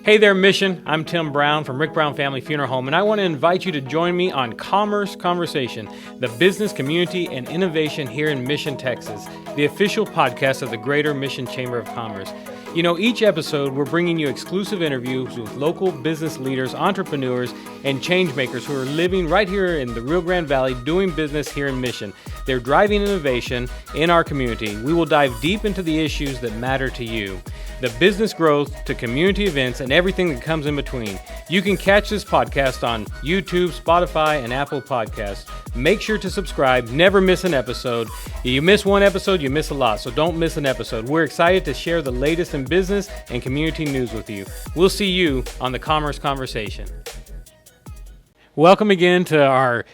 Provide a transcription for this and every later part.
Hey there, Mission. I'm Tim Brown from Rick Brown Family Funeral Home, and I want to invite you to join me on Commerce Conversation, the business, community, and innovation here in Mission, Texas, the official podcast of the Greater Mission Chamber of Commerce. You know, each episode, we're bringing you exclusive interviews with local business leaders, entrepreneurs, and change makers who are living right here in the Rio Grande Valley doing business here in Mission. They're driving innovation in our community. We will dive deep into the issues that matter to you, the business growth to community events and everything that comes in between. You can catch this podcast on YouTube, Spotify, and Apple Podcasts. Make sure to subscribe. Never miss an episode. If you miss one episode, you miss a lot, so don't miss an episode. We're excited to share the latest in business and community news with you. We'll see you on the Commerce Conversation. Welcome again to our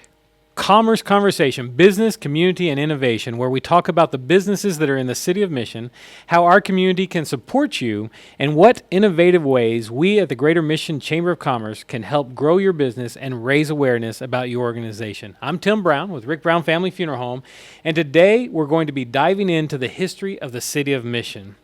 Commerce Conversation, business, community, and innovation, where we talk about the businesses that are in the city of Mission, how our community can support you, and what innovative ways we at the Greater Mission Chamber of Commerce can help grow your business and raise awareness about your organization. I'm Tim Brown with Rick Brown Family Funeral Home, and today we're going to be diving into the history of the city of Mission.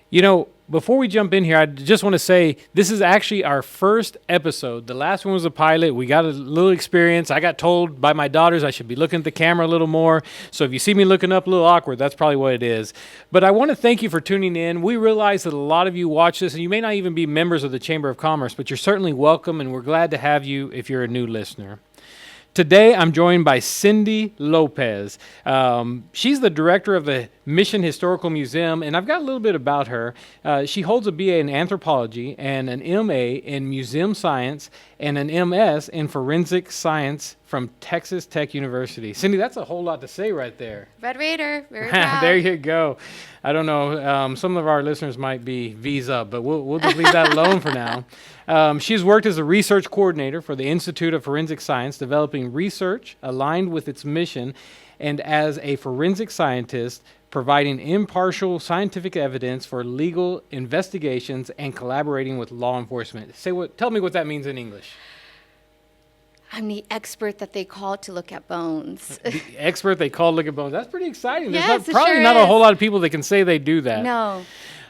You know, before we jump in here, I just want to say this is actually our first episode. The last one was a pilot. We got a little experience. I got told by my daughters I should be looking at the camera a little more. So if you see me looking up a little awkward, that's probably what it is. But I want to thank you for tuning in. We realize that a lot of you watch this, and you may not even be members of the Chamber of Commerce, but you're certainly welcome, and we're glad to have you if you're a new listener. Today, I'm joined by Cynthia Lopez. She's the director of the Mission Historical Museum, and I've got a little bit about her. She holds a BA in anthropology and an MA in museum science and an MS in forensic science from Texas Tech University. Cindy, that's a whole lot to say right there. Red Raider, very proud. There you go. I don't know. Some of our listeners might be V's up, but we'll just leave that alone for now. She's worked as a research coordinator for the Institute of Forensic Science, developing research aligned with its mission, and as a forensic scientist, providing impartial scientific evidence for legal investigations and collaborating with law enforcement. Tell me what that means in English. I'm the expert that they call to look at bones. The expert they call to look at bones. That's pretty exciting. Yes, There's probably not a whole lot of people that can say they do that. No.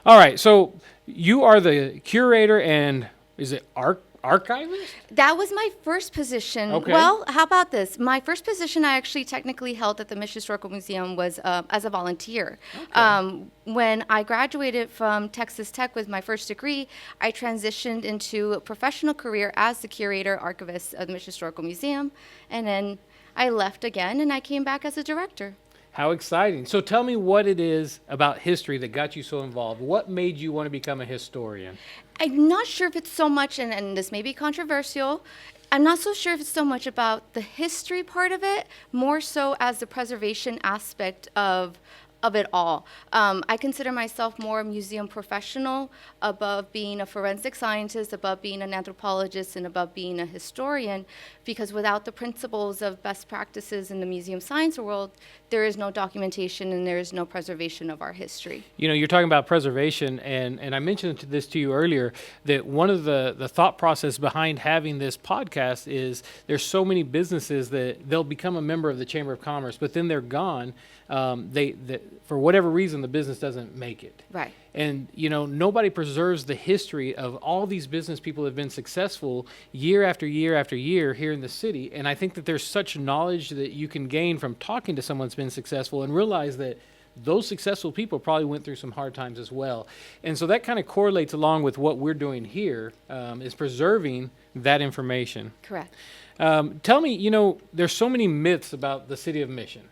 All right, so you are the curator and is it archivist? That was my first position. Okay. Well, how about this? My first position I actually technically held at the Mission Historical Museum was as a volunteer. Okay. When I graduated from Texas Tech with my first degree, I transitioned into a professional career as the curator archivist of the Mission Historical Museum, and then I left again and I came back as a director. How exciting. So tell me what it is about history that got you so involved. What made you want to become a historian? I'm not sure if it's so much, and this may be controversial, I'm not so sure if it's so much about the history part of it, more so as the preservation aspect of it all. I consider myself more a museum professional above being a forensic scientist, above being an anthropologist, and above being a historian, because without the principles of best practices in the museum science world, there is no documentation and there is no preservation of our history. You know, you're talking about preservation, and I mentioned this to you earlier, that one of the thought process behind having this podcast is there's so many businesses that they'll become a member of the Chamber of Commerce, but then they're gone. For whatever reason, the business doesn't make it. Right. And, you know, nobody preserves the history of all these business people that have been successful year after year after year here in the city. And I think that there's such knowledge that you can gain from talking to someone that's been successful and realize that those successful people probably went through some hard times as well. And so that kind of correlates along with what we're doing here, is preserving that information. Correct. Tell me, you know, there's so many myths about the city of Mission.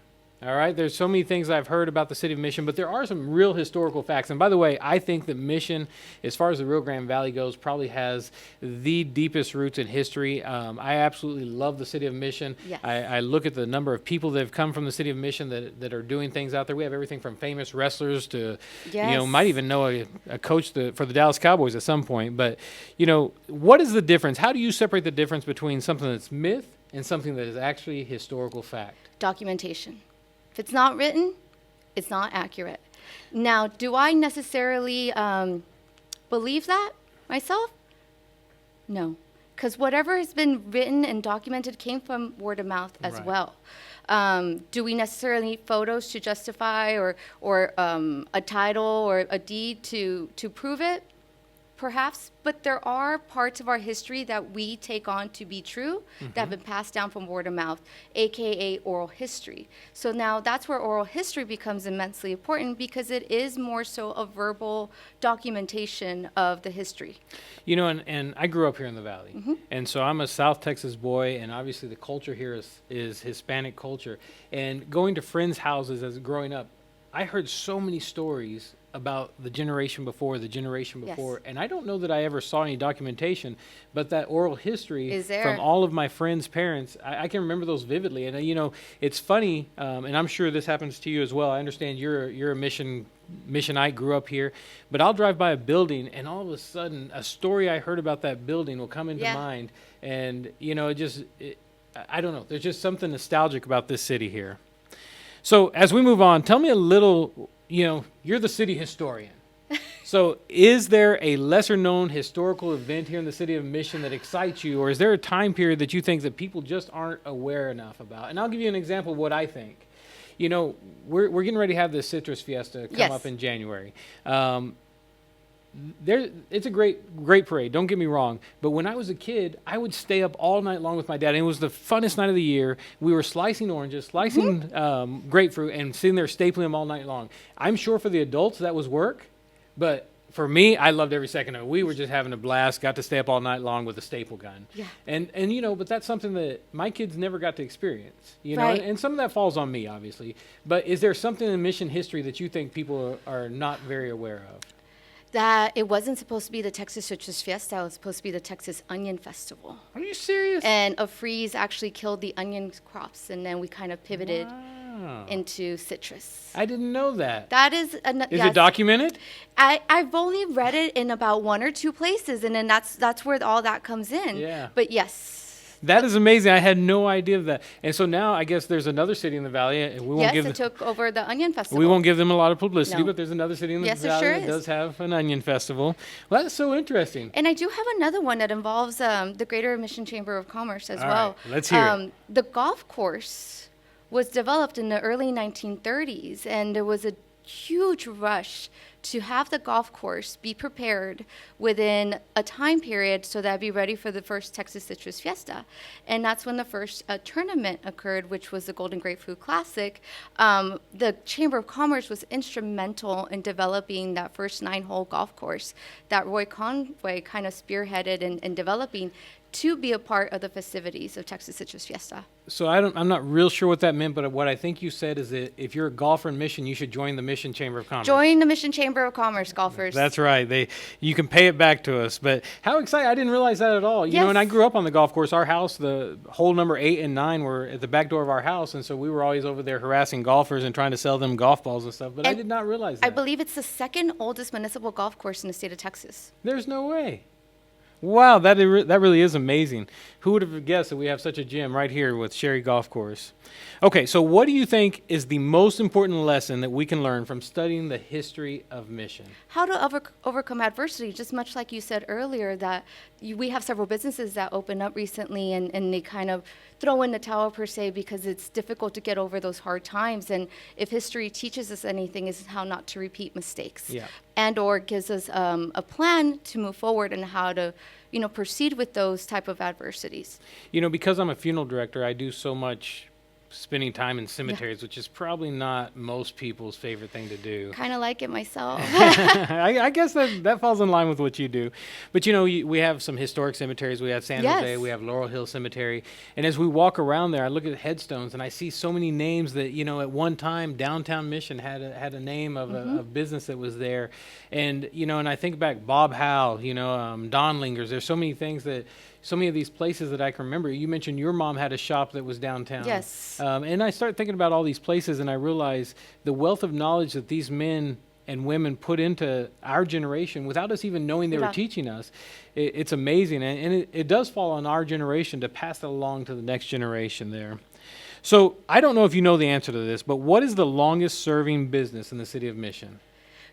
All right, there's so many things I've heard about the city of Mission, but there are some real historical facts. And by the way, I think that Mission, as far as the Rio Grande Valley goes, probably has the deepest roots in history. I absolutely love the city of Mission. Yes. I look at the number of people that have come from the city of Mission that are doing things out there. We have everything from famous wrestlers to, Yes. you know, might even know a coach for the Dallas Cowboys at some point. But, you know, what is the difference? How do you separate the difference between something that's myth and something that is actually historical fact? Documentation. If it's not written, it's not accurate. Now, do I necessarily believe that myself? No, because whatever has been written and documented came from word of mouth as Right. well. Do we necessarily need photos to justify or a title or a deed to prove it? perhaps, but there are parts of our history that we take on to be true that have been passed down from word of mouth, aka oral history. So now that's where oral history becomes immensely important, because it is more so a verbal documentation of the history. You know, and I grew up here in the Valley, and so I'm a South Texas boy, and obviously the culture here is Hispanic culture. And going to friends' houses as growing up, I heard so many stories about the generation before, Yes. and I don't know that I ever saw any documentation, but that oral history Is there. from all of my friends' parents, I can remember those vividly. And you know, it's funny, and I'm sure this happens to you as well. I understand you're a missionite, grew up here, but I'll drive by a building, and all of a sudden, a story I heard about that building will come into mind, and you know, I don't know. There's just something nostalgic about this city here. So as we move on, tell me a little. You know, you're the city historian. So is there a lesser known historical event here in the city of Mission that excites you, or is there a time period that you think that people just aren't aware enough about? And I'll give you an example of what I think. You know, we're getting ready to have the Citrus Fiesta come up in January. It's a great parade, don't get me wrong, but when I was a kid, I would stay up all night long with my dad, and it was the funnest night of the year. We were slicing oranges, slicing grapefruit, and sitting there stapling them all night long. I'm sure for the adults that was work, but for me, I loved every second of it. We were just having a blast, got to stay up all night long with a staple gun. Yeah. And you know, but that's something that my kids never got to experience, you know, Right. and some of that falls on me, obviously. But is there something in Mission history that you think people are not very aware of? That it wasn't supposed to be the Texas Citrus Fiesta, it was supposed to be the Texas Onion Festival. Are you serious? And a freeze actually killed the onion crops, and then we kind of pivoted into citrus. I didn't know that. That is... Is it documented? I've only read it in about one or two places, and then that's where all that comes in. Yeah. But yes. That is amazing. I had no idea of that. And so now I guess there's another city in the valley, and we won't Took over the Onion Festival. we won't give them a lot of publicity, No. but there's another city in the Yes, there valley sure that is. does have an onion festival. Well, that's so interesting. And I do have another one that involves the Greater Mission Chamber of Commerce as All well. right, let's hear it. The golf course was developed in the early 1930s, and there was a huge rush to have the golf course be prepared within a time period so that it'd be ready for the first Texas Citrus Fiesta. And that's when the first tournament occurred, which was the Golden Grapefruit Classic. The Chamber of Commerce was instrumental in developing that first 9-hole golf course that Roy Conway kind of spearheaded in developing to be a part of the festivities of Texas Citrus Fiesta. So I'm not real sure what that meant, but what I think you said is that if you're a golfer in Mission, you should join the Mission Chamber of Commerce. Join the Mission Chamber of Commerce, golfers. That's right. You can pay it back to us. But how exciting. I didn't realize that at all. You know, and I grew up on the golf course. Our house, the hole number 8 and 9 were at the back door of our house, and so we were always over there harassing golfers and trying to sell them golf balls and stuff, but I did not realize that. I believe it's the second oldest municipal golf course in the state of Texas. There's no way. Wow, that really is amazing. Who would have guessed that we have such a gym right here with Sherry Golf Course? Okay, so what do you think is the most important lesson that we can learn from studying the history of Mission? How to overcome adversity, just much like you said earlier, that we have several businesses that opened up recently and they kind of throw in the towel per se because it's difficult to get over those hard times. And if history teaches us anything, is how not to repeat mistakes. Yeah. And or gives us a plan to move forward and how to, proceed with those type of adversities. You know, because I'm a funeral director, I do so much spending time in cemeteries, which is probably not most people's favorite thing to do. Kind of like it myself. I guess that falls in line with what you do. But, we have some historic cemeteries. We have San Jose. We have Laurel Hill Cemetery. And as we walk around there, I look at headstones, and I see so many names that, at one time, downtown Mission had a name of a business that was there. And, and I think back, Bob Howe, Don Lingers. There's so many things so many of these places that I can remember. You mentioned your mom had a shop that was downtown. Yes. And I start thinking about all these places, and I realize the wealth of knowledge that these men and women put into our generation without us even knowing they were teaching us. It's amazing. And it does fall on our generation to pass that along to the next generation there. So I don't know if you know the answer to this, but what is the longest serving business in the city of Mission?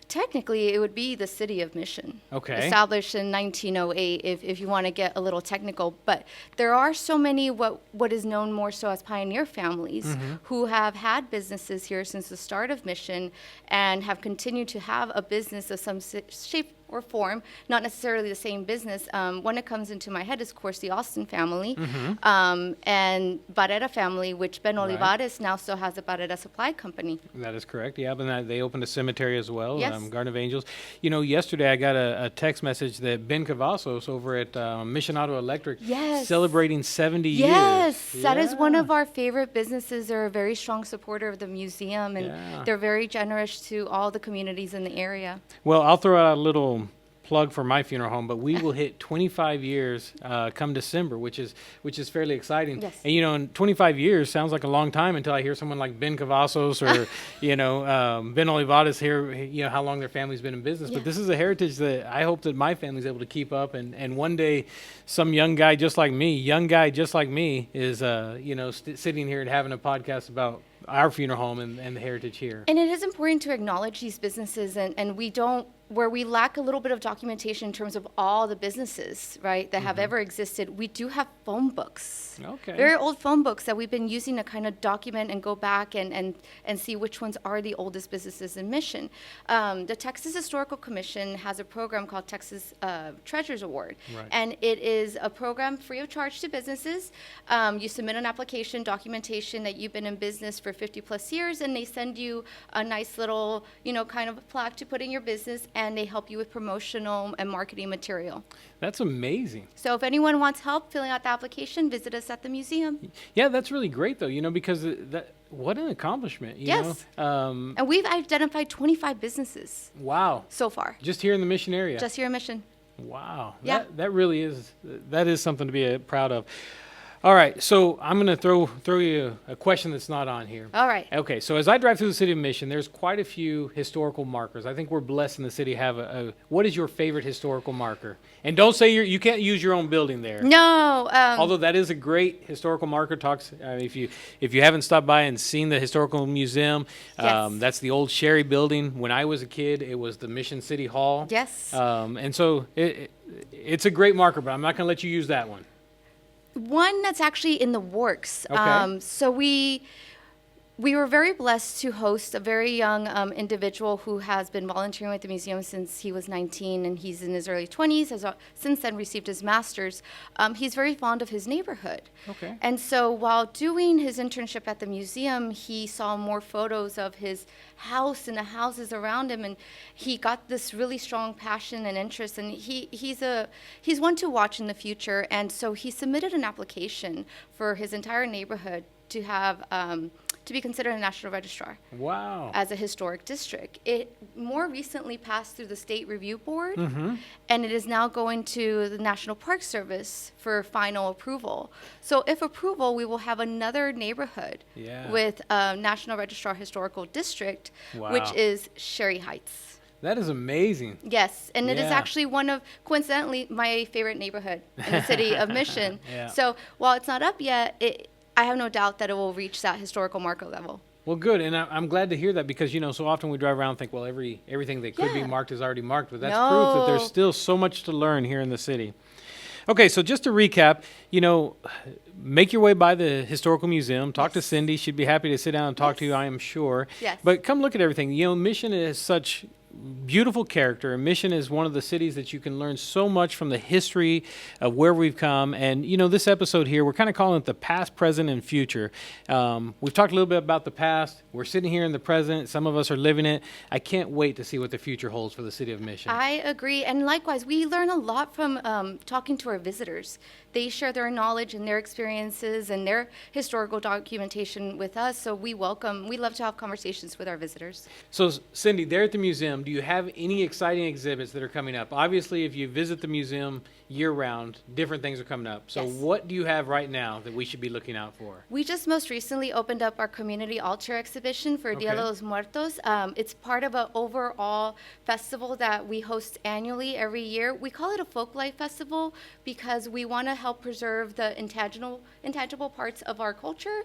Technically, it would be the city of Mission. Okay. Established in 1908, if you want to get a little technical. But there are so many what is known more so as pioneer families who have had businesses here since the start of Mission and have continued to have a business of some shape, or form, not necessarily the same business. One that comes into my head is, of course, the Austin family, and Barrera family, which Ben Olivares now still has a Barrera Supply Company. That is correct. Yeah, but they opened a cemetery as well, Yes. Garden of Angels. You know, yesterday I got a text message that Ben Cavazos over at Mission Auto Electric celebrating 70 years. Yes, that is one of our favorite businesses. They're a very strong supporter of the museum, and they're very generous to all the communities in the area. Well, I'll throw out a little plug for my funeral home, but we will hit 25 years come December, which is fairly exciting. Yes. And in 25 years sounds like a long time until I hear someone like Ben Cavazos or Ben Olivares here, how long their family's been in business. But this is a heritage that I hope that my family's able to keep up, and one day some young guy just like me is sitting here and having a podcast about our funeral home and the heritage here. And it is important to acknowledge these businesses, and we don't, where we lack a little bit of documentation in terms of all the businesses, right, that have ever existed. We do have phone books. Okay. Very old phone books that we've been using to kind of document and go back and see which ones are the oldest businesses in Mission. The Texas Historical Commission has a program called Texas Treasures Award. Right. And it is a program free of charge to businesses. You submit an application, documentation that you've been in business for 50 plus years, and they send you a nice little, kind of plaque to put in your business, and they help you with promotional and marketing material. That's amazing. So if anyone wants help filling out the application, visit us at the museum. Yeah, that's really great though, because what an accomplishment, you know? And we've identified 25 businesses. Wow. So far. Just here in the Mission area. Just here in Mission. Wow. Yeah. That really is, that is something to be proud of. All right, so I'm going to throw you a question that's not on here. All right. Okay, so as I drive through the city of Mission, there's quite a few historical markers. I think we're blessed in the city to have what is your favorite historical marker? And don't say you can't use your own building there. No. Although that is a great historical marker. If you haven't stopped by and seen the historical museum, that's the old Sherry building. When I was a kid, it was the Mission City Hall. Yes. And so it's a great marker, but I'm not going to let you use that one. One that's actually in the works. Okay. So we were very blessed to host a very young individual who has been volunteering with the museum since he was 19, and he's in his early 20s, has since then received his master's. He's very fond of his neighborhood. Okay. And so while doing his internship at the museum, he saw more photos of his house and the houses around him, and he got this really strong passion and interest, and he's one to watch in the future. And so he submitted an application for his entire neighborhood to have to be considered a national registrar. Wow. As a historic district. It more recently passed through the State Review Board, and it is now going to the National Park Service for final approval. So if approval, we will have another neighborhood with a National Registrar Historical District, which is Sherry Heights. That is amazing. Yes, and it is actually one of, coincidentally, my favorite neighborhood in the city of Mission. So while it's not up yet, I have no doubt that it will reach that historical marker level. Well, good, and I'm glad to hear that, because so often we drive around and think, well, everything that could be marked is already marked, but that's proof that there's still so much to learn here in the city. Okay, so just to recap, make your way by the Historical Museum, talk to Cindy. She'd be happy to sit down and talk to you, I am sure. Yes. But come look at everything. Mission is such beautiful character, and Mission is one of the cities that you can learn so much from the history of where we've come. And this episode here, we're kind of calling it the past, present, and future. We've talked a little bit about the past. We're sitting here in the present. Some of us are living it. I can't wait to see what the future holds for the city of Mission. I agree, and likewise, we learn a lot from talking to our visitors. They share their knowledge and their experiences and their historical documentation with us, so we love to have conversations with our visitors. So, Cindy, there at the museum, do you have any exciting exhibits that are coming up? Obviously, if you visit the museum year-round, different things are coming up. So what do you have right now that we should be looking out for? We just most recently opened up our community altar exhibition for Dia de los Muertos. It's part of an overall festival that we host annually every year. We call it a folklife festival because we want to help preserve the intangible parts of our culture.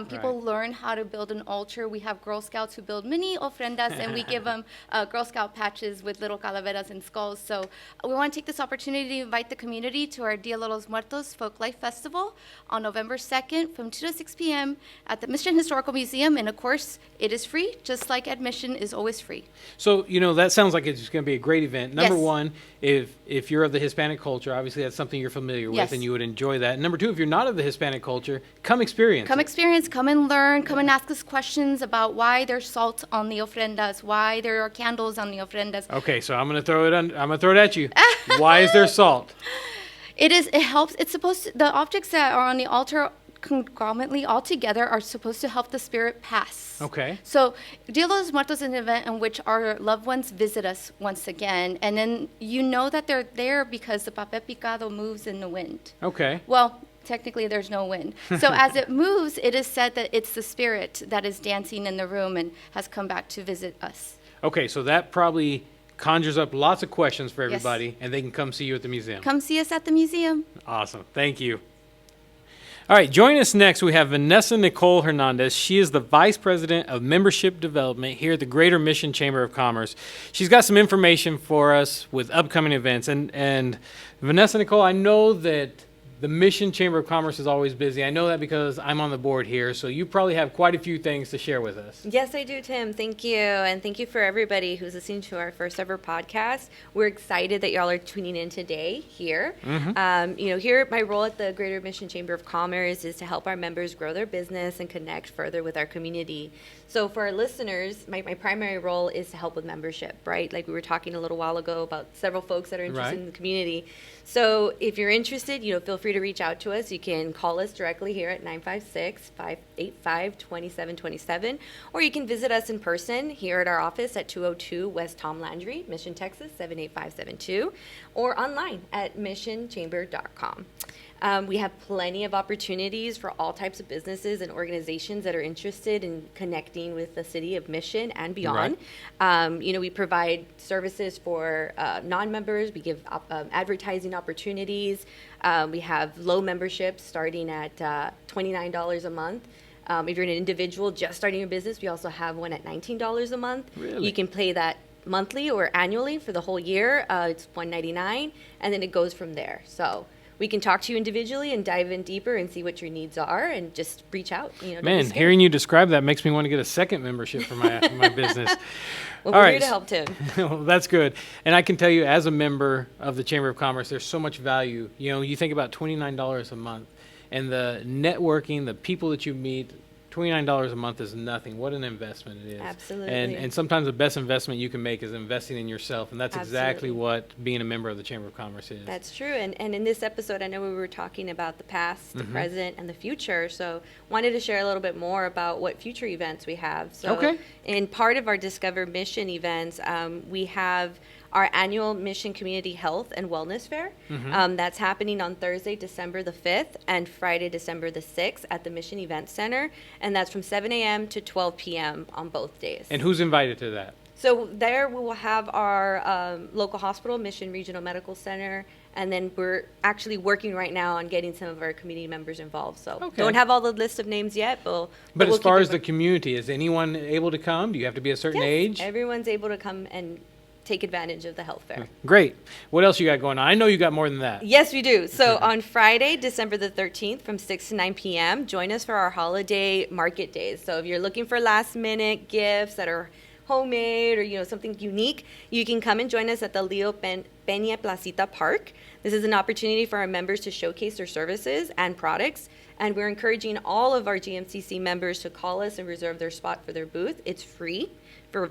People learn how to build an altar. We have Girl Scouts who build mini ofrendas, and we give them Girl Scout patches with little calaveras and skulls. So we want to take this opportunity to invite invite the community to our Dia de los Muertos Folklife Festival on November 2nd from 2 to 6 p.m. at the Mission Historical Museum. And of course, it is free, just like admission is always free. So, that sounds like it's going to be a great event. Number Yes. one, if you're of the Hispanic culture, obviously that's something you're familiar with Yes. and you would enjoy that. And number two, if you're not of the Hispanic culture, come experience Come it. experience, come and learn, come and ask us questions about why there's salt on the ofrendas, why there are candles on the ofrendas. Okay, so I'm going to throw it at you. Why is there salt? It helps. It's supposed to, the objects that are on the altar conglomerately all together are supposed to help the spirit pass. Okay. So Dia de los Muertos is an event in which our loved ones visit us once again, and then you know that they're there because the papel picado moves in the wind. Okay. Well, technically there's no wind. So as it moves, it is said that it's the spirit that is dancing in the room and has come back to visit us. Okay, so that probably conjures up lots of questions for Yes. everybody, and they can come see you at the museum. Come see us at the museum. Awesome. Thank you. All right, joining us next, we have Vanessa Nicole Hernandez. She is the Vice President of Membership Development here at the Greater Mission Chamber of Commerce. She's got some information for us with upcoming events. And Vanessa Nicole, I know that the Mission Chamber of Commerce is always busy. I know that because I'm on the board here, so you probably have quite a few things to share with us. Yes, I do, Tim. Thank you. And thank you for everybody who's listening to our first ever podcast. We're excited that y'all are tuning in today here. Here, my role at the Greater Mission Chamber of Commerce is to help our members grow their business and connect further with our community. So for our listeners, my primary role is to help with membership, right? Like we were talking a little while ago about several folks that are interested Right. in the community. So if you're interested, feel free to reach out to us. You can call us directly here at 956-585-2727, or you can visit us in person here at our office at 202 West Tom Landry, Mission, Texas, 78572, or online at missionchamber.com. We have plenty of opportunities for all types of businesses and organizations that are interested in connecting with the city of Mission and beyond. We provide services for non-members. We give advertising opportunities. We have low memberships starting at $29 a month. If you're an individual just starting your business, we also have one at $19 a month. Really? You can pay that monthly or annually for the whole year. It's $199, and then it goes from there. So we can talk to you individually and dive in deeper and see what your needs are, and just reach out. Don't be Man, scared. hearing you describe that makes me want to get a second membership for my business. Well, All we're right. here to help, Tim. Well, that's good. And I can tell you, as a member of the Chamber of Commerce, there's so much value. You think about $29 a month, and the networking, the people that you meet. $29 a month is nothing. What an investment it is. Absolutely. And sometimes the best investment you can make is investing in yourself, and that's exactly Absolutely. what being a member of the Chamber of Commerce is. That's true. And in this episode, I know we were talking about the past, the present, and the future. So wanted to share a little bit more about what future events we have. So Okay. in part of our Discover Mission events, we have our annual Mission Community Health and Wellness Fair. That's happening on Thursday, December the 5th, and Friday, December the 6th at the Mission Event Center. And that's from 7 a.m. to 12 p.m. on both days. And who's invited to that? So there we will have our local hospital, Mission Regional Medical Center, and then we're actually working right now on getting some of our community members involved. So Okay. don't have all the list of names yet, but But we'll as far keep as the it- community, is anyone able to come? Do you have to be a certain Yes, age? everyone's able to come and take advantage of the health fair. Great. What else you got going on? I know you got more than that. Yes, we do. So on Friday, December the 13th from 6 to 9 p.m., join us for our holiday market days. So if you're looking for last minute gifts that are homemade or something unique, you can come and join us at the Leo Peña Placita Park. This is an opportunity for our members to showcase their services and products, and we're encouraging all of our GMCC members to call us and reserve their spot for their booth. It's free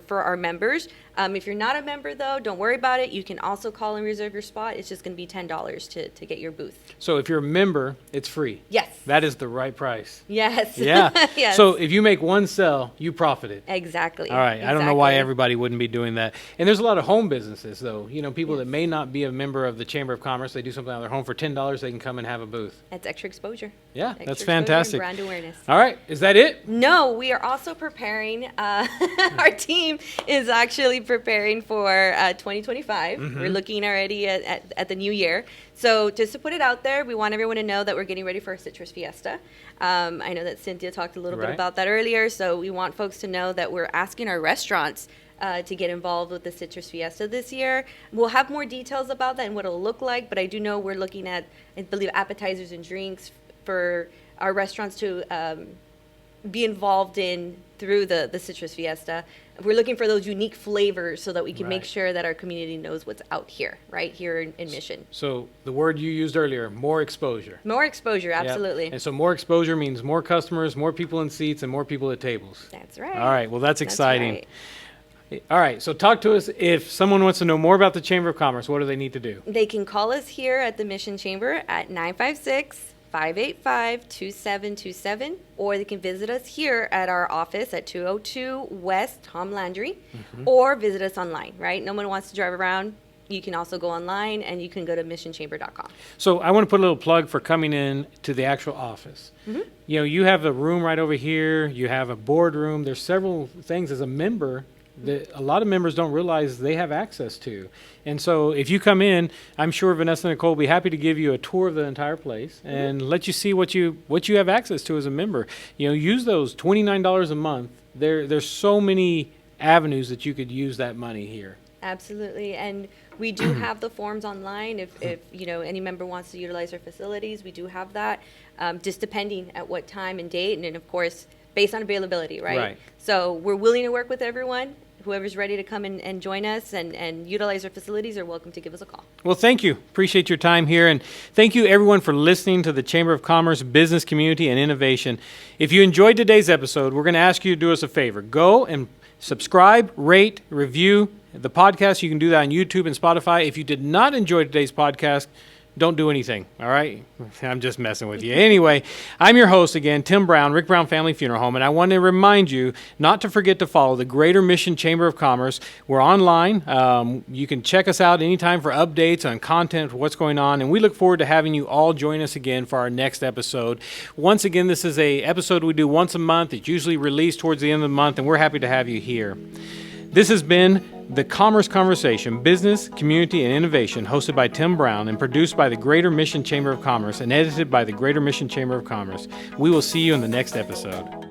for our members. If you're not a member, though, don't worry about it. You can also call and reserve your spot. It's just going to be $10 to get your booth. So if you're a member, it's free. Yes. That is the right price. Yes. Yeah. Yes. So if you make one sell, you profited. Exactly. All right. I don't know why Exactly. everybody wouldn't be doing that. And there's a lot of home businesses, though. People that may not be a member of the Chamber of Commerce, they do something out of their home for $10, they can come and have a booth. That's extra exposure. Yeah, Extra that's exposure and fantastic. brand awareness. All right. Is that it? No, we are also preparing our team team is actually preparing for 2025. Mm-hmm. We're looking already at the new year. So just to put it out there, we want everyone to know that we're getting ready for a Citrus Fiesta. I know that Cynthia talked a little bit Right. about that earlier, so we want folks to know that we're asking our restaurants to get involved with the Citrus Fiesta this year. We'll have more details about that and what it'll look like, but I do know we're looking at, I believe, appetizers and drinks for our restaurants to be involved in through the Citrus Fiesta. We're looking for those unique flavors so that we can make Right. sure that our community knows what's out here, right here in Mission. So the word you used earlier, more exposure. More exposure, Yep. absolutely. And so more exposure means more customers, more people in seats, and more people at tables. That's right. All right. Well, that's exciting. right. All right. So talk to us. If someone wants to know more about the Chamber of Commerce, what do they need to do? They can call us here at the Mission Chamber at 956-585-2727, or they can visit us here at our office at 202 West Tom Landry, or visit us online, right? No one wants to drive around. You can also go online, and you can go to missionchamber.com. So I want to put a little plug for coming in to the actual office. You know, you have a room right over here. You have a boardroom. There's several things as a member that a lot of members don't realize they have access to. And so if you come in, I'm sure Vanessa and Nicole will be happy to give you a tour of the entire place and let you see what you have access to as a member. You know, use those $29 a month. There's so many avenues that you could use that money here. Absolutely, and we do have the forms online. If you know any member wants to utilize our facilities, we do have that. Just depending at what time and date, and then of course based on availability, right? Right. So we're willing to work with everyone. Whoever's ready to come and join us and utilize our facilities are welcome to give us a call. Well, thank you. Appreciate your time here. And thank you, everyone, for listening to the Chamber of Commerce, Business, Community, and Innovation. If you enjoyed today's episode, we're going to ask you to do us a favor. Go and subscribe, rate, review the podcast. You can do that on YouTube and Spotify. If you did not enjoy today's podcast, don't do anything, all right? I'm just messing with you. Anyway, I'm your host again, Tim Brown, Rick Brown Family Funeral Home, and I want to remind you not to forget to follow the Greater Mission Chamber of Commerce. We're online. You can check us out anytime for updates on content, what's going on, and we look forward to having you all join us again for our next episode. Once again, this is a episode we do once a month. It's usually released towards the end of the month, and we're happy to have you here. This has been The Commerce Conversation, Business, Community, and Innovation, hosted by Tim Brown and produced by the Greater Mission Chamber of Commerce and edited by the Greater Mission Chamber of Commerce. We will see you in the next episode.